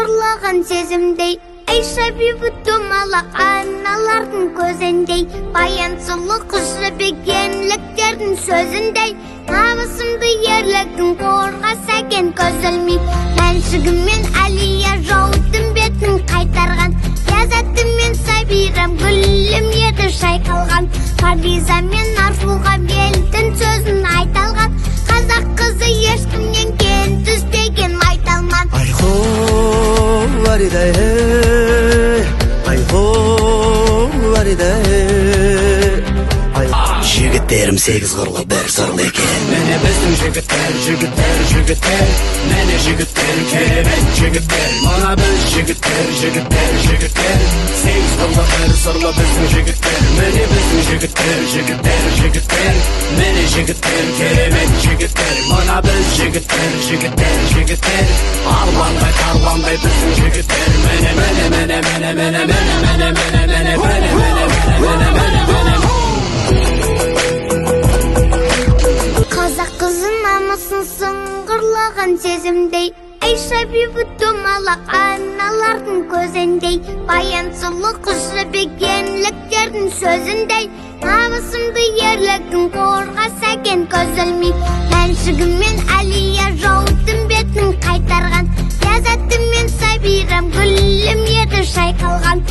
сыңғырлаған сезімдей, Айша бибі домалақ аналардың көзіндей, баян сұлу қыз жібегенліктердің сөзіндей, намысымды ерлігін қорғаса екен көз ілмей. Мәншігіммен Әлия жаудың бетін қайтарған, ләззатымен Сабирам гүлім еді шайқалған, Фариза мен Арзуға белдің сөзін айталған, қазақ қызы ешкімнен кем түспеген майталман. Айхо варидай, айхо варидай. Жігіттерім сегіз қырлы бір сырлы екен. Міне біздің жігіттер, міне жігіттер, керемет жігіттер. Мына біз жігіттер, сегіз қырлы бір сырлы біздің жігіттер. Міне біздің жігіттер, міне жігіттер, керемет жігіттер. Мына біз жігіттер, арландай біздің жігіттер. Қазақ қызы намысын сыңғырлаған сезімдей, Айша бибі домалақ аналардың көзіндей, баян сұлу қыз жібегенліктердің сөзіндей, намысымды ерлігін қорғаса екен көз ілмей. Мәншігіммен Әлия жаудың бетін қайтарған, ләззатымен Сабирам гүлім еді шайқалған,